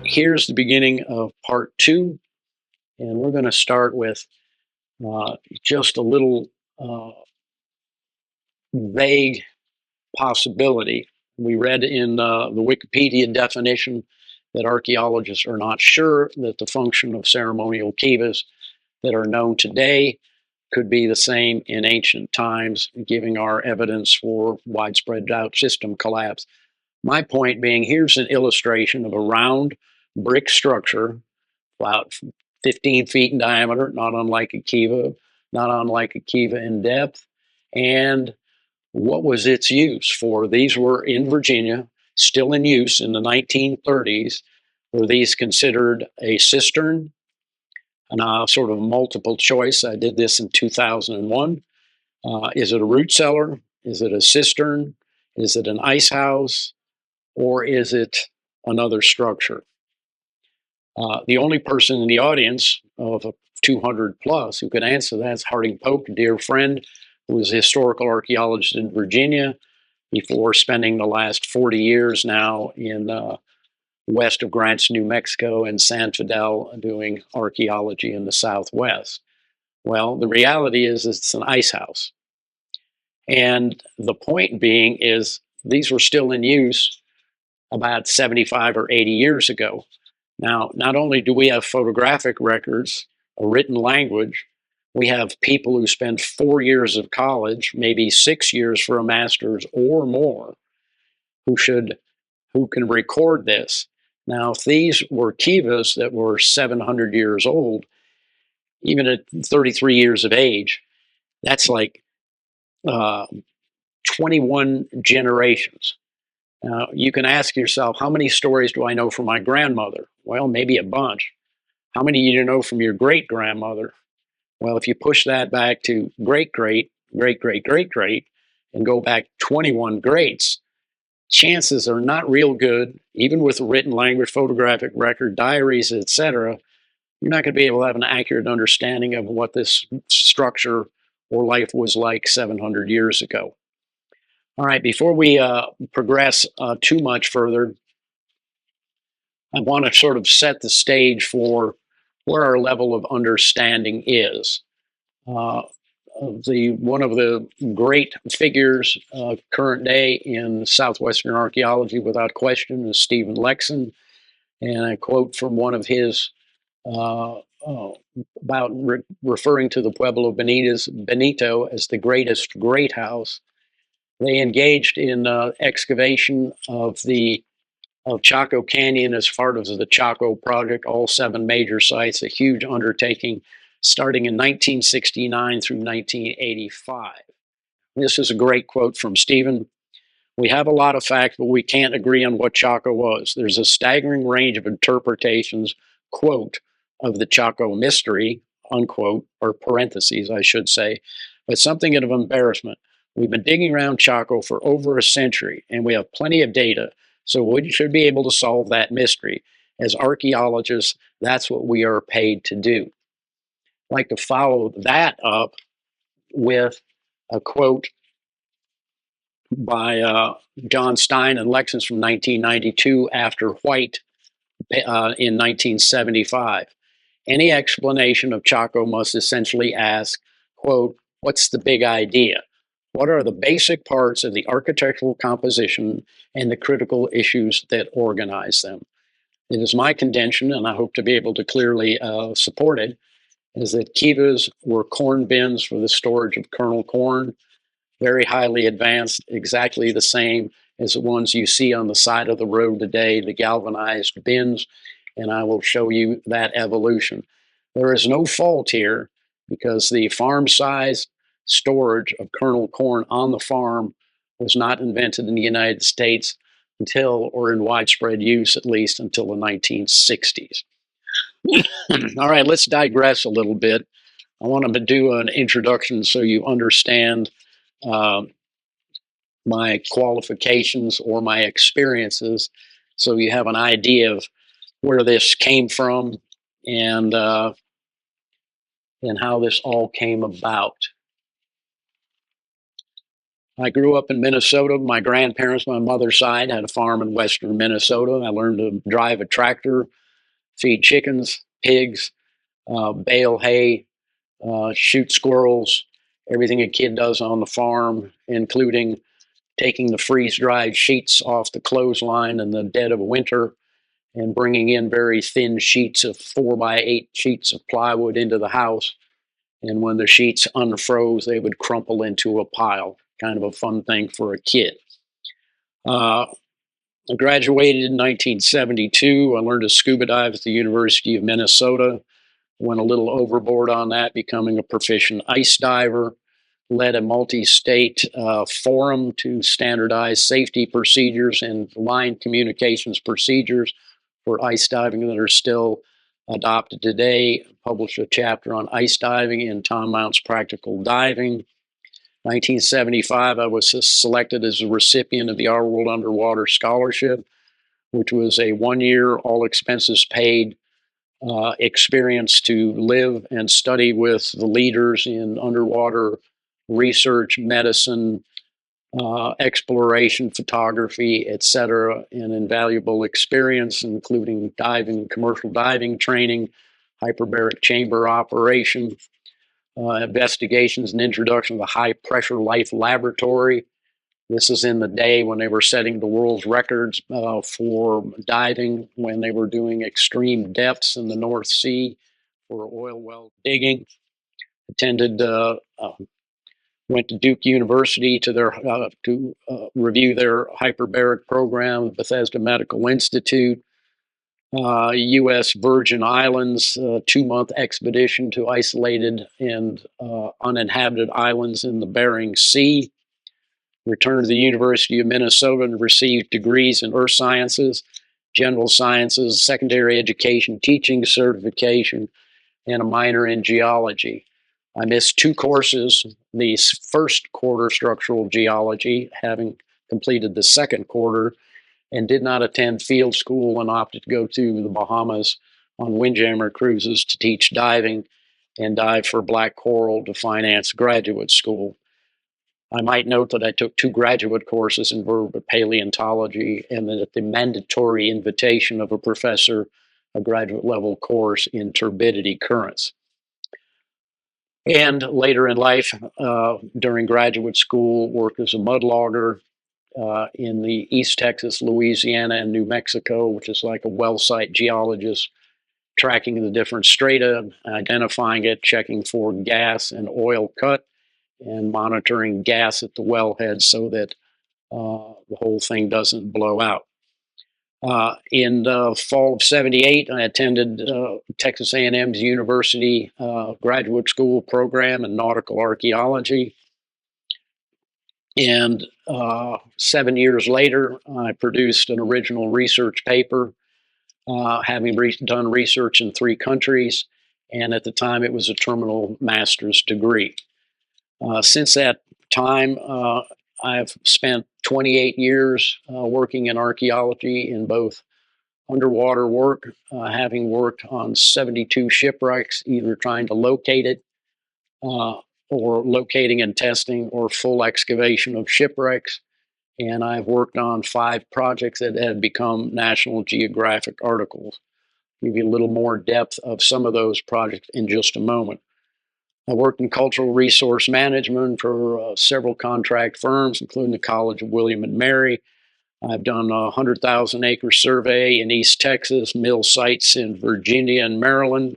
here's the beginning of part two, and we're going to start with just a little vague possibility. We read in the Wikipedia definition that archaeologists are not sure that the function of ceremonial kivas that are known today could be the same in ancient times, giving our evidence for widespread drought system collapse. My point being, here's an illustration of a round brick structure, about 15 feet in diameter, not unlike a Kiva, not unlike a Kiva in depth. And what was its use for? These were in Virginia, still in use in the 1930s. Were these considered a cistern? And sort of multiple choice. I did this in 2001. Is it a root cellar? Is it a cistern? Is it an ice house? Or is it another structure? The only person in the audience of 200 plus who could answer that is Harding Pope, a dear friend who was a historical archaeologist in Virginia before spending the last 40 years now in west of Grants, New Mexico, and San Fidel doing archaeology in the Southwest. Well, the reality is it's an ice house. And the point being is these were still in use about 75 or 80 years ago. Now, not only do we have photographic records, a written language, we have people who spend 4 years of college, maybe 6 years for a master's or more, who can record this. Now, if these were kivas that were 700 years old, even at 33 years of age, that's like 21 generations. Now, you can ask yourself, how many stories do I know from my grandmother? Well, maybe a bunch. How many do you know from your great grandmother? Well, if you push that back to great, great, great, great, great, great, and go back 21 greats, chances are not real good, even with written language, photographic record, diaries, etc. You're not going to be able to have an accurate understanding of what this structure or life was like 700 years ago. All right, before we progress too much further, I want to sort of set the stage for where our level of understanding is. One of the great figures current day in Southwestern archaeology, without question, is Stephen Lexon. And I quote from one of his about referring to the Pueblo Benito as the greatest great house. They engaged in excavation of Chaco Canyon as part of the Chaco project, all 7 major sites, a huge undertaking starting in 1969 through 1985. This is a great quote from Stephen. We have a lot of facts, but we can't agree on what Chaco was. There's a staggering range of interpretations, quote, of the Chaco mystery, unquote, or parentheses, I should say, but something of embarrassment. We've been digging around Chaco for over a century, and we have plenty of data, so we should be able to solve that mystery. As archaeologists, that's what we are paid to do. I'd like to follow that up with a quote by John Stein and Lexon from 1992 after White in 1975. Any explanation of Chaco must essentially ask, quote, what's the big idea? What are the basic parts of the architectural composition and the critical issues that organize them? It is my contention, and I hope to be able to clearly support it, is that kivas were corn bins for the storage of kernel corn, very highly advanced, exactly the same as the ones you see on the side of the road today, the galvanized bins, and I will show you that evolution. There is no fault here because the farm size storage of kernel corn on the farm was not invented in the United States until, or in widespread use at least, until the 1960s. All right, let's digress a little bit. I want to do an introduction so you understand my qualifications or my experiences, so you have an idea of where this came from and how this all came about. I grew up in Minnesota. My grandparents, my mother's side, had a farm in western Minnesota. I learned to drive a tractor, feed chickens, pigs, bale hay, shoot squirrels, everything a kid does on the farm, including taking the freeze-dried sheets off the clothesline in the dead of winter and bringing in very thin sheets of 4x8 sheets of plywood into the house. And when the sheets unfroze, they would crumple into a pile. Kind of a fun thing for a kid. I graduated in 1972. I learned to scuba dive at the University of Minnesota. Went a little overboard on that, becoming a proficient ice diver. Led a multi-state forum to standardize safety procedures and line communications procedures for ice diving that are still adopted today. Published a chapter on ice diving in Tom Mount's Practical Diving. 1975, I was selected as a recipient of the Our World Underwater Scholarship, which was a one-year, all expenses paid experience to live and study with the leaders in underwater research, medicine, exploration, photography, etc. An invaluable experience, including diving, commercial diving training, hyperbaric chamber operation, investigations and introduction to the high pressure life laboratory. This is in the day when they were setting the world's records for diving, when they were doing extreme depths in the North Sea for oil well digging. Attended, went to Duke University to review their hyperbaric program, Bethesda Medical Institute, U.S. Virgin Islands, 2-month expedition to isolated and uninhabited islands in the Bering Sea. Returned to the University of Minnesota and received degrees in earth sciences, general sciences, secondary education, teaching certification, and a minor in geology. I missed 2 courses, the first quarter structural geology, having completed the second quarter, and did not attend field school and opted to go to the Bahamas on windjammer cruises to teach diving and dive for black coral to finance graduate school. I might note that I took 2 graduate courses in vertebrate paleontology, and that at the mandatory invitation of a professor, a graduate level course in turbidity currents. And later in life, during graduate school, worked as a mudlogger in the East Texas, Louisiana, and New Mexico, which is like a well site geologist, tracking the different strata, identifying it, checking for gas and oil cut, and monitoring gas at the wellhead so that the whole thing doesn't blow out. In the fall of '78, I attended Texas A&M's University graduate school program in nautical archaeology. And 7 years later, I produced an original research paper, having done research in 3 countries. And at the time, it was a terminal master's degree. Since that time, I've spent 28 years working in archaeology in both underwater work, having worked on 72 shipwrecks, either trying to locate it or locating and testing or full excavation of shipwrecks. And I've worked on 5 projects that have become National Geographic articles. I'll give you a little more depth of some of those projects in just a moment. I worked in cultural resource management for several contract firms, including the College of William and Mary. I've done a 100,000 acre survey in East Texas, mill sites in Virginia and Maryland.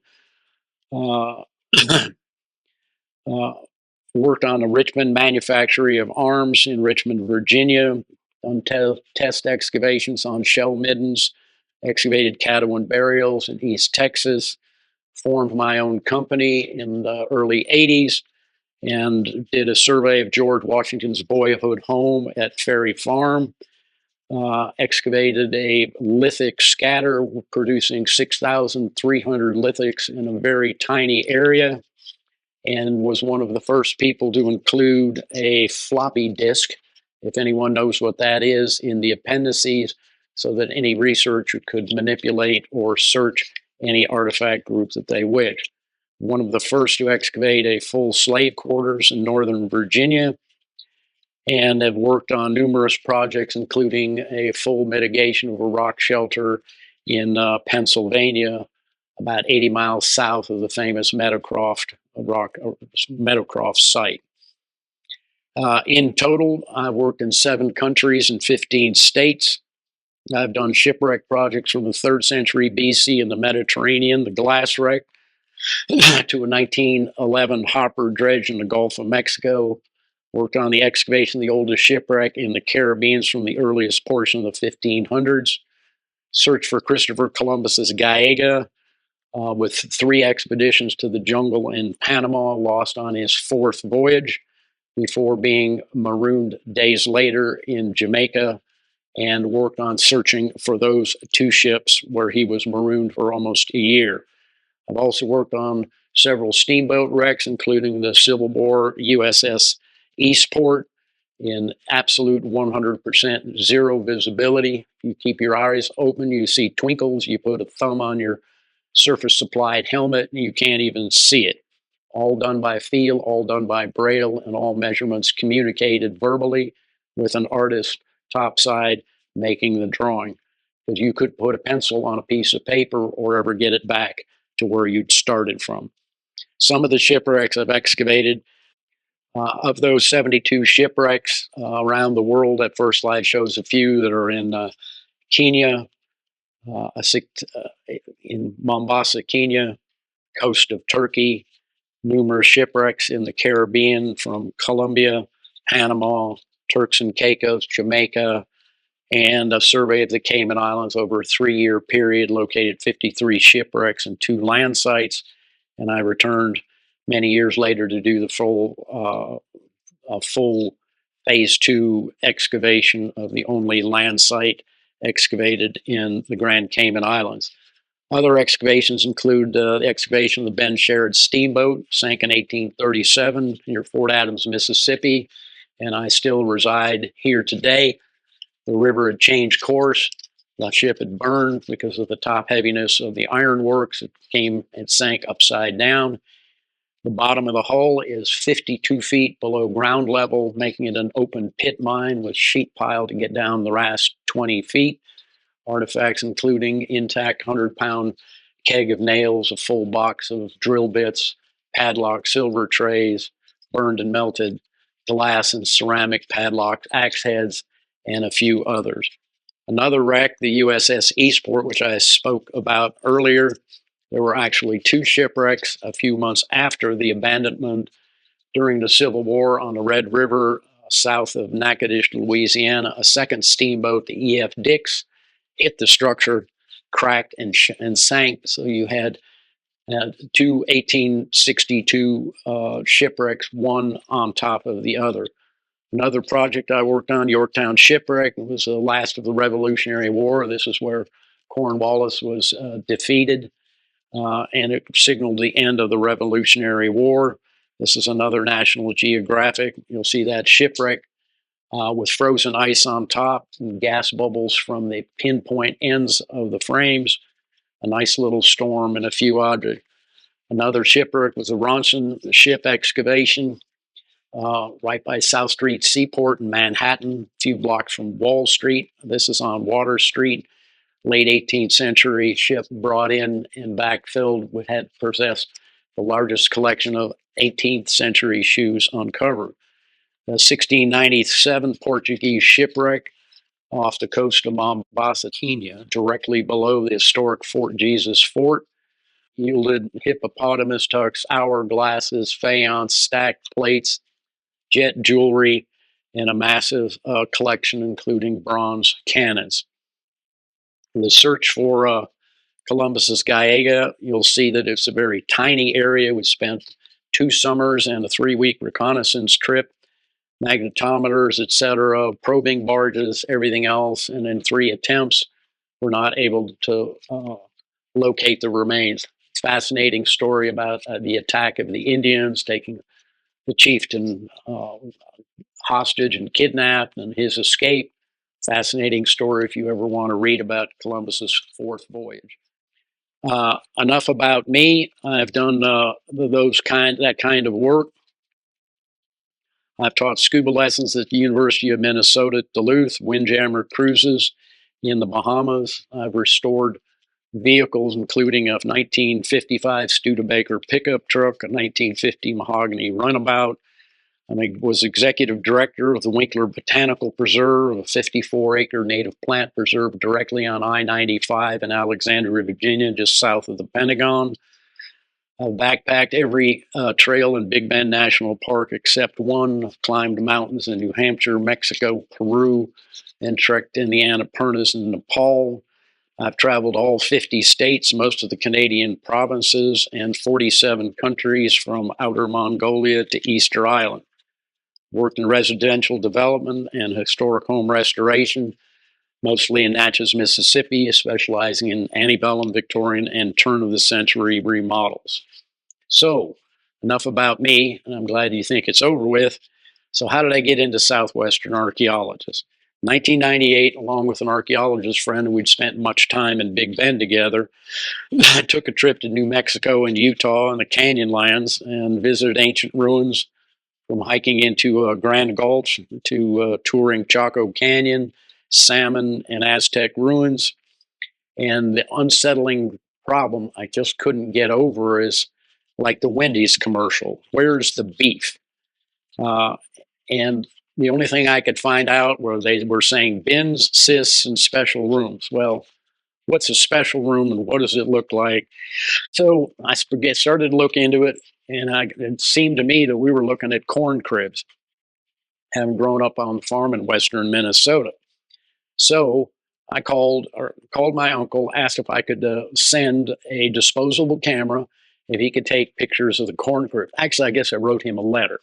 Worked on the Richmond manufactory of arms in Richmond, Virginia, done test excavations on shell middens, excavated Caddoan burials in East Texas, formed my own company in the early 80s, and did a survey of George Washington's boyhood home at Ferry Farm, excavated a lithic scatter producing 6,300 lithics in a very tiny area, and was one of the first people to include a floppy disk, if anyone knows what that is, in the appendices so that any researcher could manipulate or search any artifact group that they wish. One of the first to excavate a full slave quarters in Northern Virginia, and have worked on numerous projects, including a full mitigation of a rock shelter in Pennsylvania, about 80 miles south of the famous Meadowcroft site. In total, I've worked in 7 countries and 15 states. I've done shipwreck projects from the 3rd century BC in the Mediterranean, the glass wreck, to a 1911 hopper dredge in the Gulf of Mexico. Worked on the excavation of the oldest shipwreck in the Caribbean from the earliest portion of the 1500s. Searched for Christopher Columbus's Gallega with 3 expeditions to the jungle in Panama, lost on his 4th voyage before being marooned days later in Jamaica, and worked on searching for those 2 ships where he was marooned for almost a year. I've also worked on several steamboat wrecks, including the Civil War USS Eastport in absolute 100% zero visibility. You keep your eyes open, you see twinkles, you put a thumb on your surface supplied helmet, and you can't even see it. All done by feel, all done by braille, and all measurements communicated verbally with an artist topside making the drawing. Because you could put a pencil on a piece of paper or ever get it back to where you'd started from. Some of the shipwrecks I've excavated, of those 72 shipwrecks around the world, that first slide shows a few that are in Kenya, in Mombasa, Kenya, coast of Turkey, numerous shipwrecks in the Caribbean from Colombia, Panama, Turks and Caicos, Jamaica, and a survey of the Cayman Islands over a 3-year period located 53 shipwrecks and 2 land sites. And I returned many years later to do the full phase 2 excavation of the only land site excavated in the Grand Cayman Islands. Other excavations include the excavation of the Ben Sherrod steamboat, sank in 1837 near Fort Adams, Mississippi, and I still reside here today. The river had changed course. The ship had burned because of the top heaviness of the ironworks. It sank upside down. The bottom of the hull is 52 feet below ground level, making it an open pit mine with sheet pile to get down the last 20 feet. Artifacts including intact 100-pound keg of nails, a full box of drill bits, padlock silver trays, burned and melted glass and ceramic padlocks, axe heads, and a few others. Another wreck, the USS Eastport, which I spoke about earlier. There were actually 2 shipwrecks a few months after the abandonment during the Civil War on the Red River south of Natchitoches, Louisiana. A second steamboat, the E.F. Dix, hit the structure, cracked, and sank. So you had 2 1862 shipwrecks, one on top of the other. Another project I worked on, Yorktown Shipwreck, was the last of the Revolutionary War. This is where Cornwallis was defeated, and it signaled the end of the Revolutionary War. This is another National Geographic. You'll see that shipwreck with frozen ice on top and gas bubbles from the pinpoint ends of the frames, a nice little storm, and a few objects. Another shipwreck was the Ronson ship excavation right by South Street Seaport in Manhattan, a few blocks from Wall Street. This is on Water Street. Late 18th century ship brought in and backfilled, had possessed the largest collection of 18th century shoes uncovered. The 1697 Portuguese shipwreck off the coast of Mombasa, Kenya, directly below the historic Fort Jesus Fort, yielded hippopotamus tucks, hourglasses, faience, stacked plates, jet jewelry, and a massive collection including bronze cannons. In the search for Columbus's Gallega, you'll see that it's a very tiny area. We spent 2 summers and a 3-week reconnaissance trip, magnetometers, etc., probing barges, everything else, and in 3 attempts, we're not able to locate the remains. Fascinating story about the attack of the Indians, taking the chieftain hostage and kidnapped, and his escape. Fascinating story if you ever want to read about Columbus's 4th voyage. Enough about me. I've done that kind of work. I've taught scuba lessons at the University of Minnesota at Duluth, Windjammer cruises in the Bahamas. I've restored vehicles, including a 1955 Studebaker pickup truck, a 1950 mahogany runabout. I was executive director of the Winkler Botanical Preserve, a 54-acre native plant preserve directly on I-95 in Alexandria, Virginia, just south of the Pentagon. I've backpacked every trail in Big Bend National Park except one. I've climbed mountains in New Hampshire, Mexico, Peru, and trekked in the Annapurnas in Nepal. I've traveled all 50 states, most of the Canadian provinces, and 47 countries from outer Mongolia to Easter Island. Worked in residential development and historic home restoration, mostly in Natchez, Mississippi, specializing in antebellum, Victorian, and turn-of-the-century remodels. So, enough about me, and I'm glad you think it's over with. So how did I get into Southwestern archaeologists? 1998, along with an archaeologist friend who we'd spent much time in Big Bend together, I took a trip to New Mexico and Utah and the Canyon lands and visited ancient ruins, from hiking into Grand Gulch to touring Chaco Canyon, Salmon, and Aztec ruins. And the unsettling problem I just couldn't get over is like the Wendy's commercial. Where's the beef? And the only thing I could find out were they were saying bins, cysts, and special rooms. Well, what's a special room and what does it look like? So I started to look into it, and it seemed to me that we were looking at corn cribs, having grown up on the farm in western Minnesota. So I called my uncle, asked if I could send a disposable camera, if he could take pictures of the corn crib. Actually, I guess I wrote him a letter.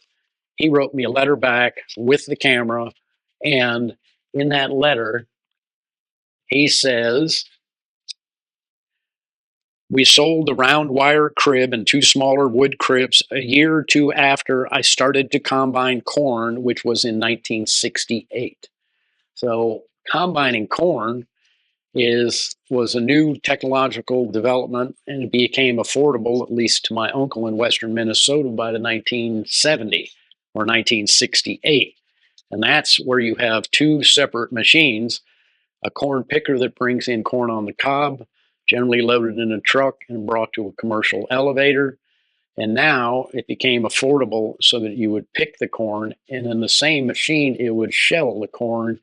He wrote me a letter back with the camera, and in that letter, he says, "We sold the round wire crib and two smaller wood cribs a year or two after I started to combine corn, which was in 1968. So combining corn was a new technological development, and it became affordable, at least to my uncle in western Minnesota, by the 1970 or 1968. And that's where you have two separate machines, a corn picker that brings in corn on the cob, generally loaded in a truck and brought to a commercial elevator. And now it became affordable so that you would pick the corn, and in the same machine, it would shell the corn,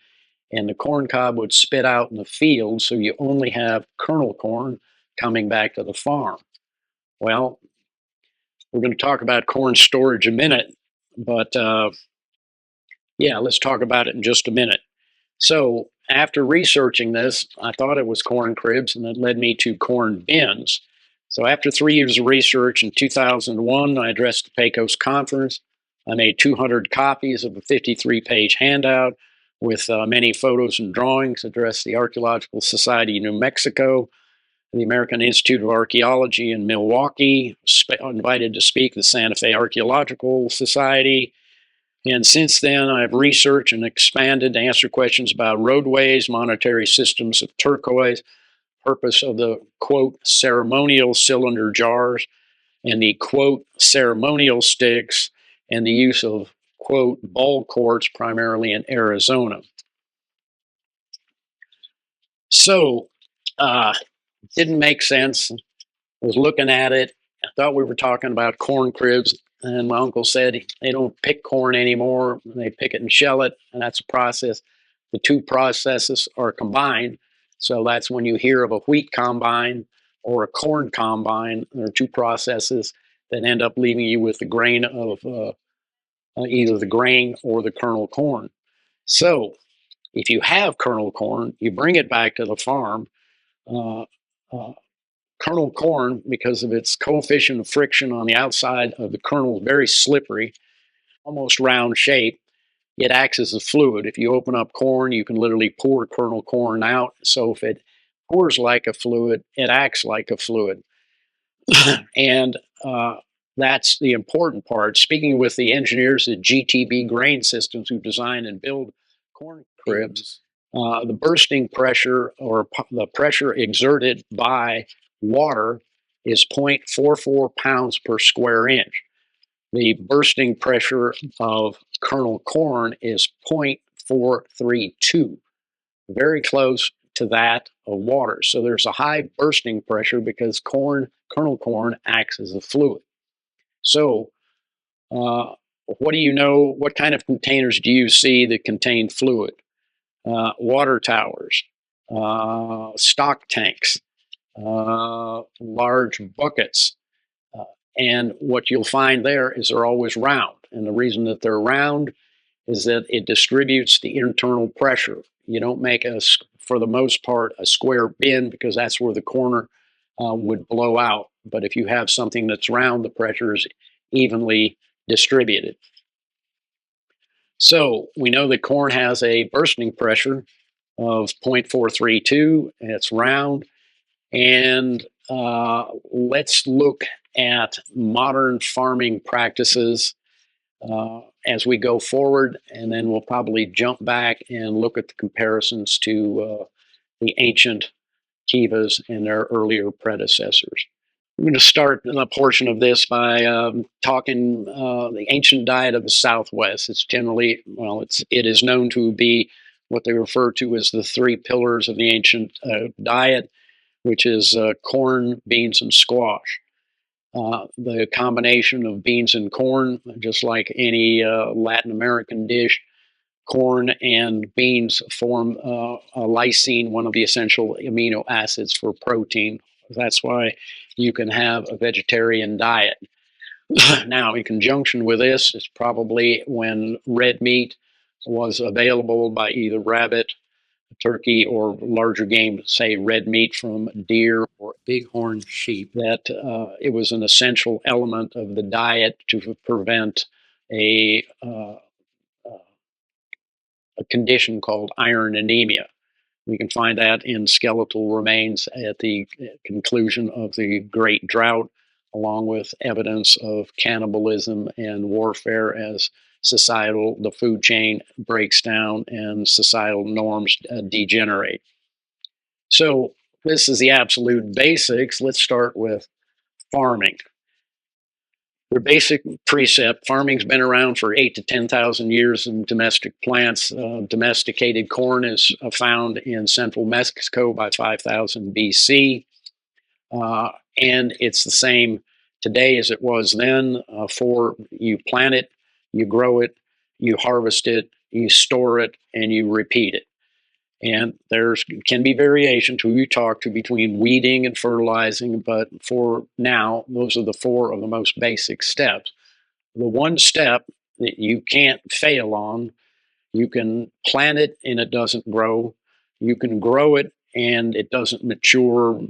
and the corn cob would spit out in the field, so you only have kernel corn coming back to the farm. Well, we're going to talk about corn storage in a minute, but yeah, let's talk about it in just a minute. So after researching this, I thought it was corn cribs, and it led me to corn bins. So after 3 years of research in 2001, I addressed the Pecos conference. I made 200 copies of a 53-page handout with many photos and drawings, addressed the Archaeological Society of New Mexico, the American Institute of Archaeology in Milwaukee, invited to speak the Santa Fe Archaeological Society. And since then, I've researched and expanded to answer questions about roadways, monetary systems of turquoise, purpose of the, quote, ceremonial cylinder jars, and the, quote, ceremonial sticks, and the use of, quote, ball quartz, primarily in Arizona. So, it didn't make sense. I was looking at it. I thought we were talking about corn cribs. And my uncle said they don't pick corn anymore. They pick it and shell it, and that's a process. The two processes are combined. So that's when you hear of a wheat combine or a corn combine. There are two processes that end up leaving you with the grain of either the grain or the kernel corn. So if you have kernel corn, you bring it back to the farm. Uh, uh, Kernel corn, because of its coefficient of friction on the outside of the kernel, is very slippery, almost round shape. It acts as a fluid. If you open up corn, you can literally pour kernel corn out. So if it pours like a fluid, it acts like a fluid. And that's the important part. Speaking with the engineers at GTB Grain Systems who design and build corn cribs, the bursting pressure or the pressure exerted by water is 0.44 pounds per square inch. The bursting pressure of kernel corn is 0.432, very close to that of water. So there's a high bursting pressure because kernel corn acts as a fluid. So what do you know? What kind of containers do you see that contain fluid? Water towers, stock tanks, large buckets. And what you'll find there is they're always round. And the reason that they're round is that it distributes the internal pressure. You don't make, for the most part, a square bin because that's where the corner would blow out. But if you have something that's round, the pressure is evenly distributed. So we know that corn has a bursting pressure of 0.432, and it's round. And let's look at modern farming practices as we go forward, and then we'll probably jump back and look at the comparisons to the ancient Kivas and their earlier predecessors. I'm going to start a portion of this by talking the ancient diet of the Southwest. It's generally, well, it is known to be what they refer to as the three pillars of the ancient diet, which is corn, beans, and squash. The combination of beans and corn, just like any Latin American dish, corn and beans form lysine, one of the essential amino acids for protein. That's why you can have a vegetarian diet. Now, in conjunction with this, it's probably when red meat was available by either rabbit, turkey, or larger game, say red meat from deer or bighorn sheep, that it was an essential element of the diet to prevent a condition called iron anemia. We can find that in skeletal remains at the conclusion of the Great Drought, along with evidence of cannibalism and warfare as the food chain breaks down and societal norms degenerate. So this is the absolute basics. Let's start with farming. The basic precept: farming's been around for 8 to 10,000 years in domestic plants. Domesticated corn is found in central Mexico by 5000 BC. And it's the same today as it was then. For you plant it, you grow it, you harvest it, you store it, and you repeat it. And there can be variation to who you talk to between weeding and fertilizing, but for now, those are the four of the most basic steps. The one step that you can't fail on: you can plant it and it doesn't grow. You can grow it and it doesn't mature,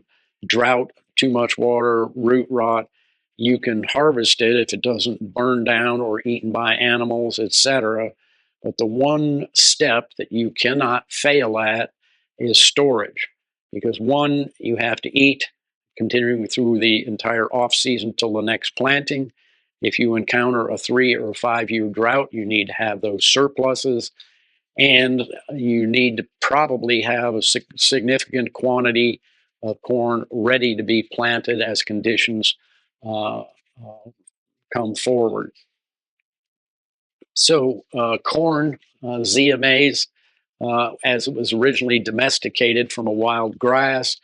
drought, too much water, root rot. You can harvest it if it doesn't burn down or eaten by animals, etc. But the one step that you cannot fail at is storage. Because one, you have to eat, continuing through the entire off season till the next planting. If you encounter a 3 or 5 year drought, you need to have those surpluses. And you need to probably have a significant quantity of corn ready to be planted as conditions come forward. So corn, Zea mays, as it was originally domesticated from a wild grass,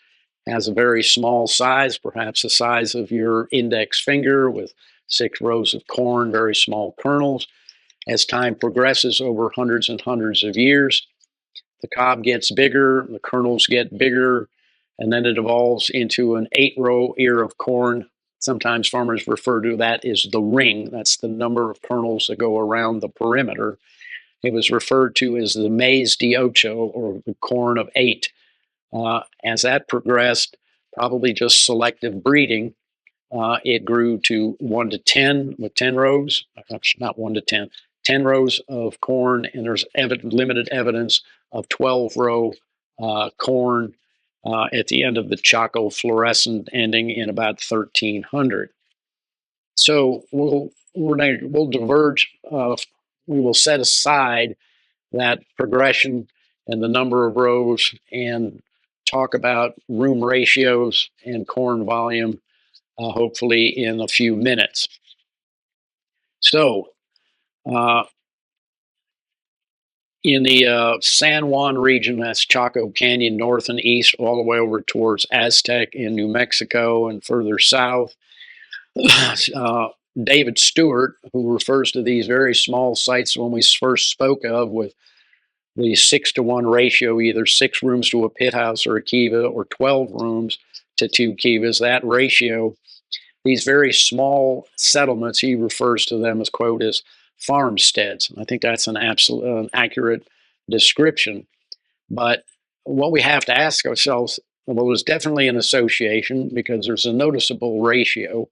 has a very small size, perhaps the size of your index finger, with 6 rows of corn, very small kernels. As time progresses over hundreds and hundreds of years, the cob gets bigger, the kernels get bigger, and then it evolves into an 8-row ear of corn. Sometimes farmers refer to that as the ring. That's the number of kernels that go around the perimeter. It was referred to as the maize de ocho, or the corn of 8. As that progressed, probably just selective breeding, it grew to 1 to 10 with 10 rows, not 1 to 10, 10 rows of corn, and there's limited evidence of 12-row corn at the end of the Chaco fluorescent, ending in about 1300. So we'll diverge. We will set aside that progression and the number of rows and talk about room ratios and corn volume, hopefully in a few minutes. So, uh, in the San Juan region, that's Chaco Canyon, north and east, all the way over towards Aztec in New Mexico and further south. uh, David Stewart, who refers to these very small sites when we first spoke of with the 6-to-1 ratio, either 6 rooms to a pit house or a kiva, or 12 rooms to 2 kivas, that ratio, these very small settlements, he refers to them as, quote, as farmsteads. I think that's an absolute accurate description. But what we have to ask ourselves, well, there's definitely an association because there's a noticeable ratio.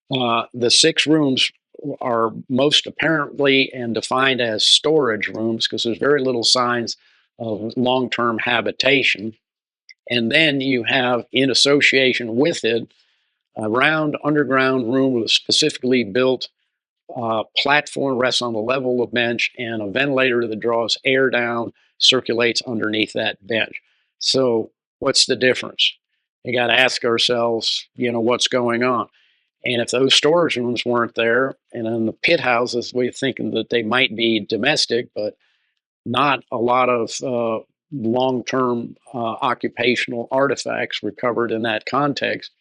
The 6 rooms are most apparently and defined as storage rooms because there's very little signs of long-term habitation. And then you have, in association with it, a round underground room with a specifically built platform rests on the level of bench and a ventilator that draws air down, circulates underneath that bench. So what's the difference? You got to ask ourselves, what's going on? And if those storage rooms weren't there, and in the pit houses, we're thinking that they might be domestic, but not a lot of long-term occupational artifacts recovered in that context.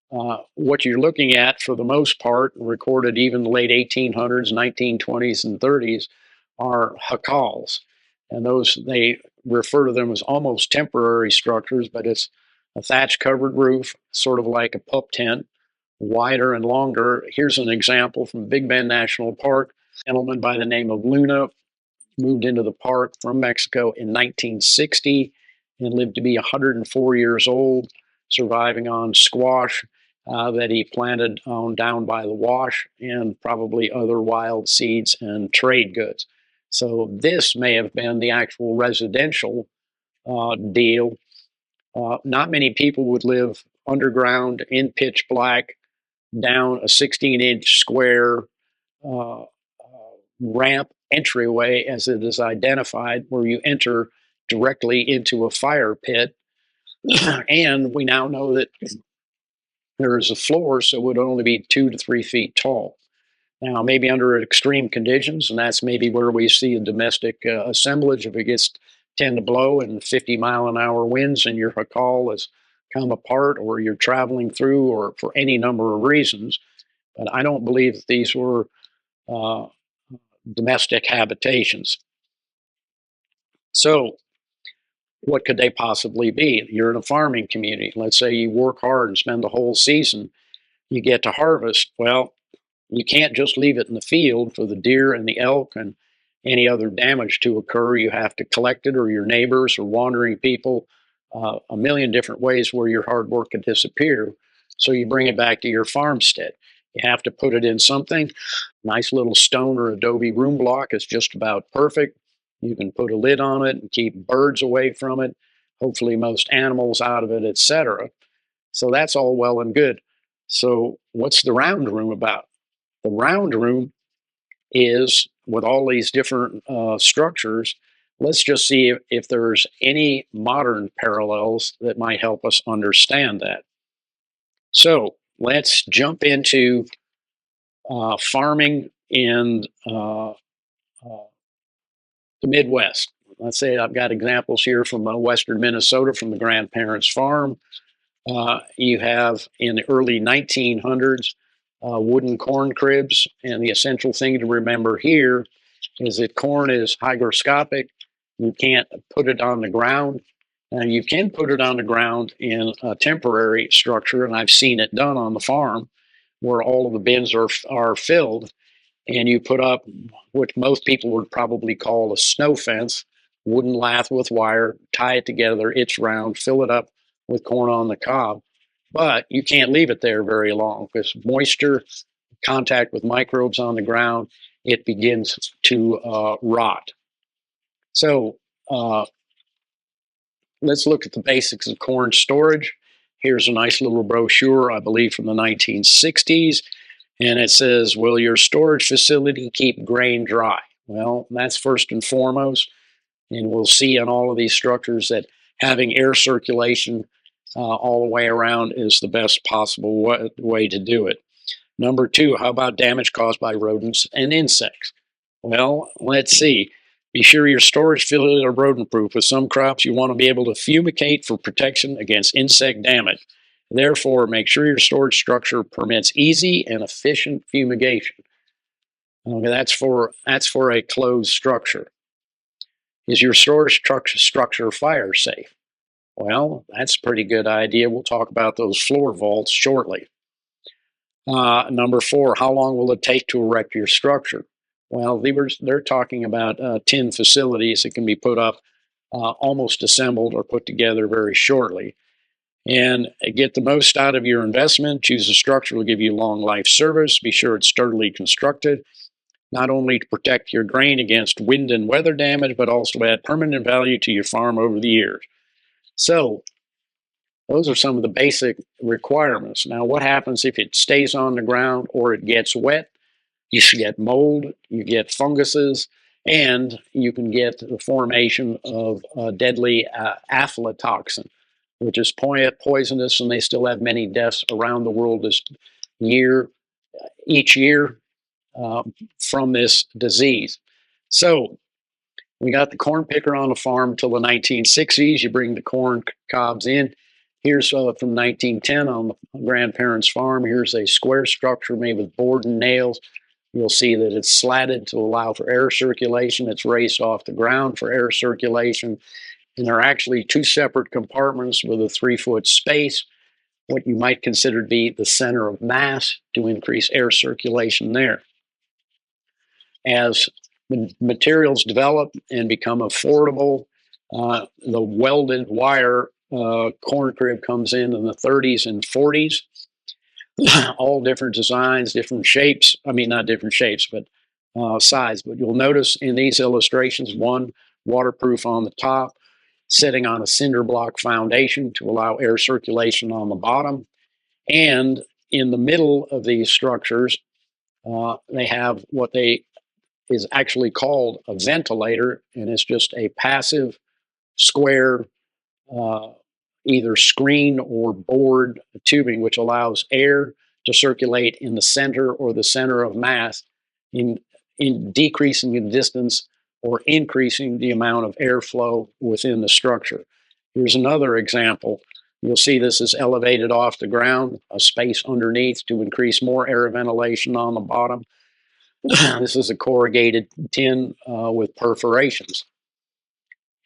What you're looking at, for the most part, recorded even the late 1800s, 1920s, and 30s, are jackals. And those, they refer to them as almost temporary structures, but it's a thatch covered roof, sort of like a pup tent, wider and longer. Here's an example from Big Bend National Park. A gentleman by the name of Luna moved into the park from Mexico in 1960 and lived to be 104 years old, surviving on squash that he planted on down by the wash and probably other wild seeds and trade goods. So this may have been the actual residential deal. Not many people would live underground in pitch black down a 16-inch square ramp entryway, as it is identified, where you enter directly into a fire pit. And we now know that there is a floor, so it would only be 2 to 3 feet tall. Now, maybe under extreme conditions, and that's maybe where we see a domestic assemblage, if it gets 10 to blow and 50-mile-an-hour winds and your jacal has come apart, or you're traveling through, or for any number of reasons. But I don't believe that these were uh, domestic habitations. So, what could they possibly be? You're in a farming community. Let's say you work hard and spend the whole season. You get to harvest. Well, you can't just leave it in the field for the deer and the elk and any other damage to occur. You have to collect it, or your neighbors or wandering people, a million different ways where your hard work could disappear. So you bring it back to your farmstead. You have to put it in something. Nice little stone or adobe room block is just about perfect. You can put a lid on it and keep birds away from it, hopefully most animals out of it, etc. So that's all well and good. So what's the round room about? The round room is, with all these different structures, let's just see if there's any modern parallels that might help us understand that. So let's jump into farming in the Midwest. Let's say I've got examples here from western Minnesota, from the grandparents' farm. You have, in the early 1900s, wooden corn cribs. And the essential thing to remember here is that corn is hygroscopic. You can't put it on the ground. You can put it on the ground in a temporary structure, and I've seen it done on the farm, where all of the bins are filled, and you put up what most people would probably call a snow fence, wooden lath with wire, tie it together, it's round, fill it up with corn on the cob. But you can't leave it there very long, because moisture, contact with microbes on the ground, it begins to rot. So let's look at the basics of corn storage. Here's a nice little brochure, I believe from the 1960s. And it says, will your storage facility keep grain dry? Well, that's first and foremost. And we'll see in all of these structures that having air circulation all the way around is the best possible way to do it. Number two, how about damage caused by rodents and insects? Well, let's see. Be sure your storage facilities are rodent proof. With some crops, you want to be able to fumigate for protection against insect damage. Therefore, make sure your storage structure permits easy and efficient fumigation. Okay, that's for a closed structure. Is your storage structure fire safe? Well, that's a pretty good idea. We'll talk about those floor vaults shortly. Number four, how long will it take to erect your structure? Well, they're talking about tin facilities that can be put up almost assembled or put together very shortly. And get the most out of your investment. Choose a structure that will give you long life service. Be sure it's sturdily constructed, not only to protect your grain against wind and weather damage, but also add permanent value to your farm over the years. So, those are some of the basic requirements. Now, what happens if it stays on the ground or it gets wet? You get mold, you get funguses, and you can get the formation of deadly aflatoxin, which is poisonous, and they still have many deaths around the world each year from this disease. So we got the corn picker on the farm until the 1960s. You bring the corn cobs in. Here's from 1910 on the grandparents' farm. Here's a square structure made with board and nails. You'll see that it's slatted to allow for air circulation. It's raised off the ground for air circulation. And there are actually two separate compartments with a 3-foot space, what you might consider to be the center of mass, to increase air circulation there. As materials develop and become affordable, the welded wire corn crib comes in the 30s and 40s. All different designs, different shapes. I mean, not different shapes, but size. But you'll notice in these illustrations, one waterproof on the top, sitting on a cinder block foundation to allow air circulation on the bottom. And in the middle of these structures, they have what is actually called a ventilator, and it's just a passive square uh, either screen or board tubing, which allows air to circulate in the center or the center of mass, in, in decreasing the distance or increasing the amount of airflow within the structure. Here's another example. You'll see this is elevated off the ground, a space underneath to increase more air ventilation on the bottom. This is a corrugated tin with perforations.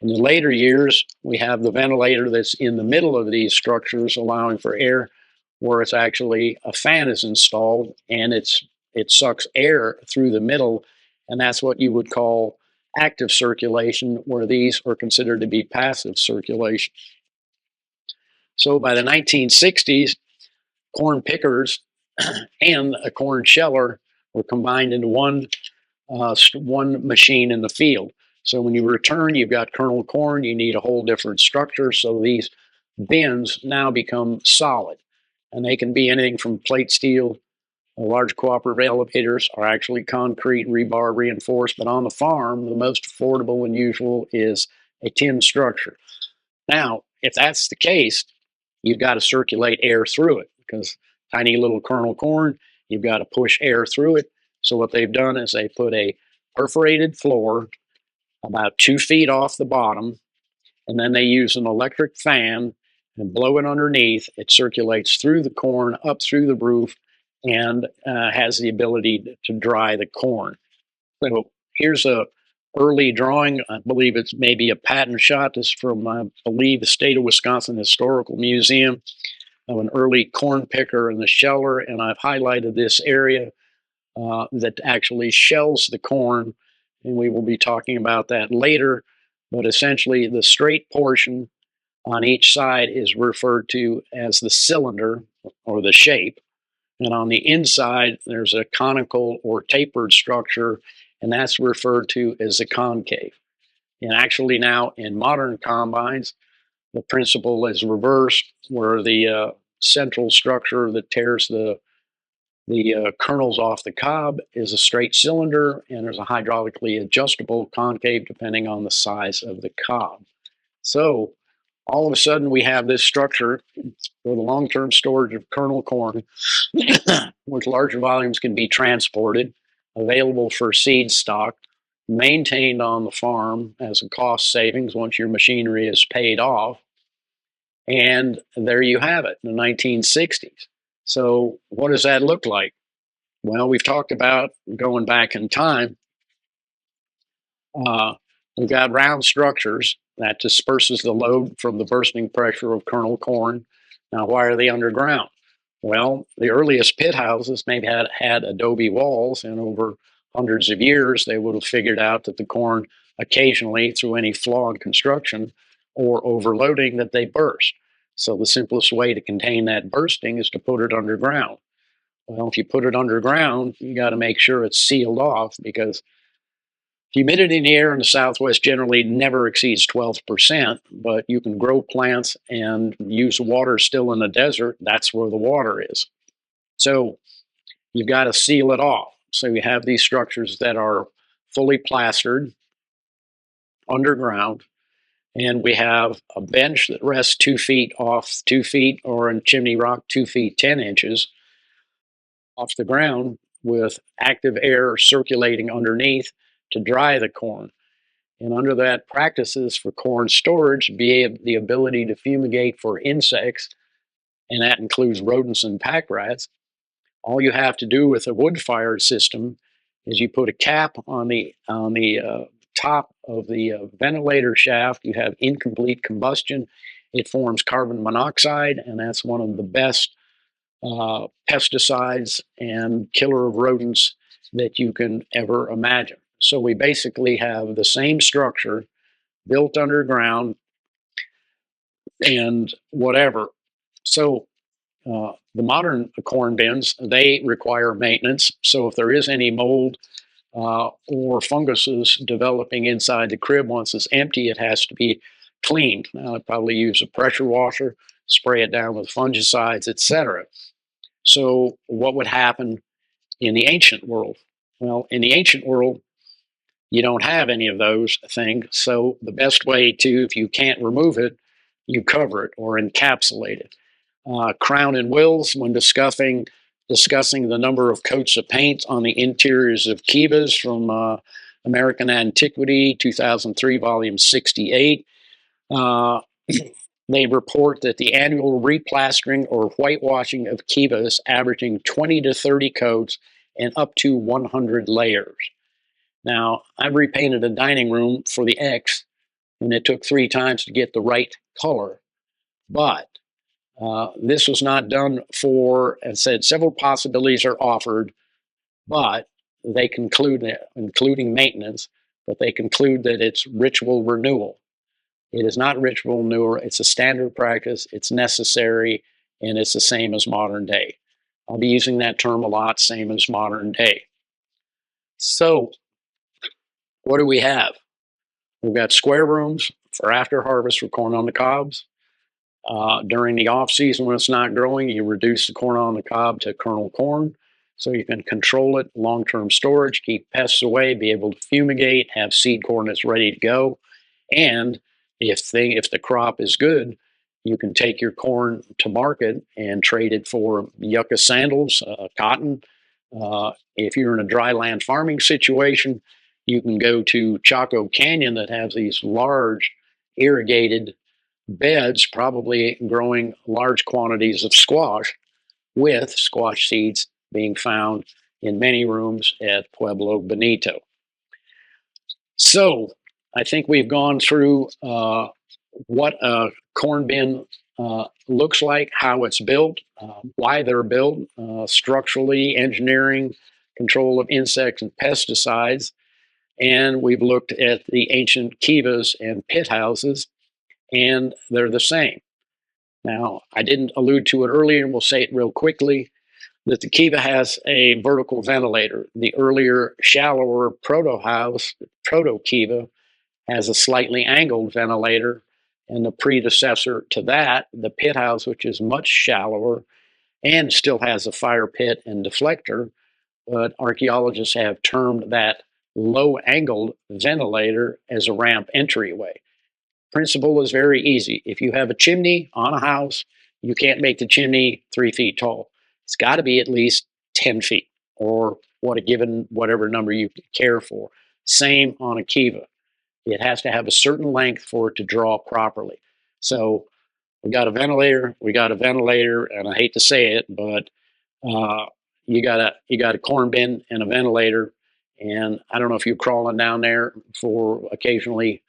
In the later years, we have the ventilator that's in the middle of these structures, allowing for air, where it's actually a fan is installed and it sucks air through the middle, and that's what you would call active circulation, where these are considered to be passive circulation. So by the 1960s, corn pickers and a corn sheller were combined into one machine in the field. So when you return, you've got kernel corn, you need a whole different structure. So these bins now become solid, and they can be anything from plate steel. Large cooperative elevators are actually concrete rebar reinforced, but on the farm, the most affordable and usual is a tin structure. Now, if that's the case, you've got to circulate air through it, because tiny little kernel corn, you've got to push air through it. So what they've done is they put a perforated floor about 2 feet off the bottom, and then they use an electric fan and blow it underneath. It circulates through the corn, up through the roof, and has the ability to dry the corn. So here's a early drawing. I believe it's maybe a patent shot. This is from, I believe, the State of Wisconsin Historical Museum, of an early corn picker and the sheller, and I've highlighted this area that actually shells the corn, and we will be talking about that later. But essentially, the straight portion on each side is referred to as the cylinder or the shape. And on the inside, there's a conical or tapered structure, and that's referred to as a concave. And actually, now in modern combines, the principle is reversed, where the central structure that tears the kernels off the cob is a straight cylinder, and there's a hydraulically adjustable concave depending on the size of the cob. So all of a sudden we have this structure for the long-term storage of kernel corn, which larger volumes can be transported, available for seed stock, maintained on the farm as a cost savings once your machinery is paid off. And there you have it in the 1960s. So what does that look like? Well, we've talked about going back in time. Uh, we've got round structures that disperses the load from the bursting pressure of kernel corn. Now, why are they underground? Well, the earliest pit houses maybe had adobe walls, and over hundreds of years, they would have figured out that the corn occasionally, through any flaw in construction or overloading, that they burst. So the simplest way to contain that bursting is to put it underground. Well, if you put it underground, you got to make sure it's sealed off, because humidity in the air in the Southwest generally never exceeds 12%, but you can grow plants and use water still in the desert. That's where the water is. So you've got to seal it off. So you have these structures that are fully plastered underground, and we have a bench that rests 2 feet off 2 feet, or in Chimney Rock, 2 feet 10 inches off the ground, with active air circulating underneath to dry the corn. And under that, practices for corn storage be the ability to fumigate for insects, and that includes rodents and pack rats. All you have to do with a wood-fired system is you put a cap on the top of the ventilator shaft. You have incomplete combustion. It forms carbon monoxide, and that's one of the best pesticides and killer of rodents that you can ever imagine. So we basically have the same structure built underground and whatever. So the modern corn bins, they require maintenance. So if there is any mold or funguses developing inside the crib once it's empty, it has to be cleaned. Now, I'd probably use a pressure washer, spray it down with fungicides, etc. So what would happen in the ancient world? Well, in the ancient world, you don't have any of those things. So the best way to, if you can't remove it, you cover it or encapsulate it. Crown and Wills, when discussing the number of coats of paint on the interiors of Kivas from American Antiquity, 2003, volume 68, they report that the annual replastering or whitewashing of Kivas averaging 20 to 30 coats and up to 100 layers. Now, I repainted a dining room for the X, and it took 3 times to get the right color. But this was not done for, and said several possibilities are offered, but they conclude, including maintenance, but they conclude that it's ritual renewal. It is not ritual renewal, it's a standard practice, it's necessary, and it's the same as modern day. I'll be using that term a lot, same as modern day. So, what do we have? We've got square rooms for after harvest for corn on the cobs. During the off season when it's not growing, you reduce the corn on the cob to kernel corn so you can control it, long-term storage, keep pests away, be able to fumigate, have seed corn that's ready to go. And if the crop is good, you can take your corn to market and trade it for yucca sandals, cotton. If you're in a dry land farming situation, you can go to Chaco Canyon that has these large irrigated beds, probably growing large quantities of squash, with squash seeds being found in many rooms at Pueblo Bonito. So I think we've gone through what a corn bin looks like, how it's built, why they're built, structurally, engineering, control of insects and pesticides. And we've looked at the ancient kivas and pit houses, and they're the same. Now, I didn't allude to it earlier, and we'll say it real quickly, that the Kiva has a vertical ventilator. The earlier, shallower proto-house, proto-Kiva, has a slightly angled ventilator, and the predecessor to that, the pit house, which is much shallower and still has a fire pit and deflector, but archaeologists have termed that low-angled ventilator as a ramp entryway. Principle is very easy. If you have a chimney on a house, you can't make the chimney 3 feet tall. It's got to be at least 10 feet or whatever number you care for. Same on a Kiva. It has to have a certain length for it to draw properly. So we got a ventilator, and I hate to say it, but uh, you got a corn bin and a ventilator, and I don't know if you're crawling down there for occasionally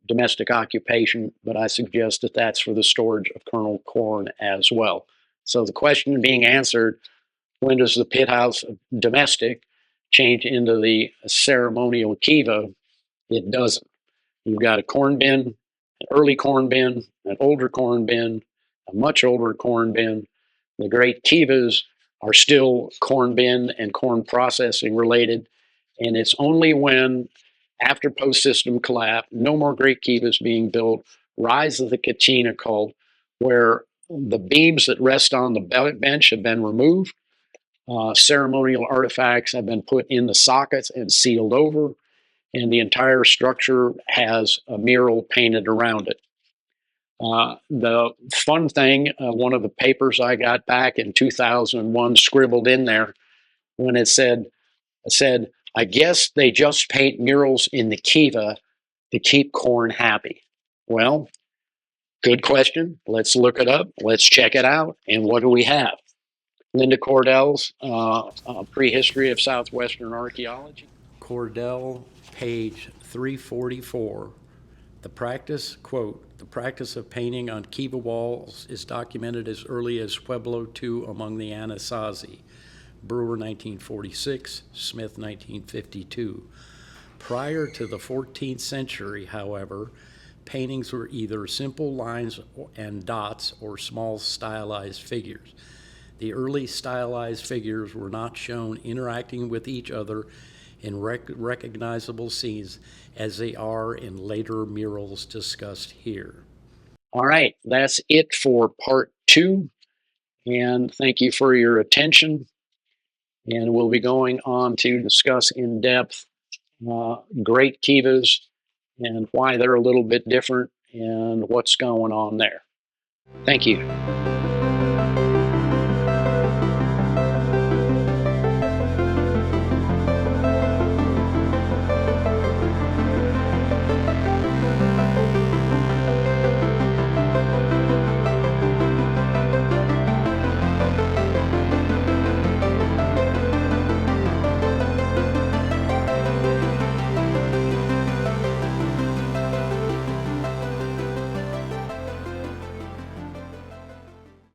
domestic occupation, but I suggest that that's for the storage of kernel corn as well. So the question being answered: when does the pit house domestic change into the ceremonial kiva? It doesn't. You've got a corn bin, an early corn bin, an older corn bin, a much older corn bin. The great kivas are still corn bin and corn processing related. And it's only when, after post system collapse, no more great kivas being built, rise of the Katina cult, where the beams that rest on the bench have been removed, ceremonial artifacts have been put in the sockets and sealed over, and the entire structure has a mural painted around it. The fun thing, one of the papers I got back in 2001 scribbled in there when it said, I guess they just paint murals in the Kiva to keep corn happy. Well, good question. Let's look it up. Let's check it out. And what do we have? Linda Cordell's Prehistory of Southwestern Archaeology. Cordell, page 344. The practice, quote, the practice of painting on Kiva walls is documented as early as Pueblo II among the Anasazi. Brewer, 1946, Smith, 1952. Prior to the 14th century, however, paintings were either simple lines and dots or small stylized figures. The early stylized figures were not shown interacting with each other in recognizable scenes as they are in later murals discussed here. All right, that's it for part 2. And thank you for your attention. And we'll be going on to discuss in depth great kivas and why they're a little bit different and what's going on there. Thank you.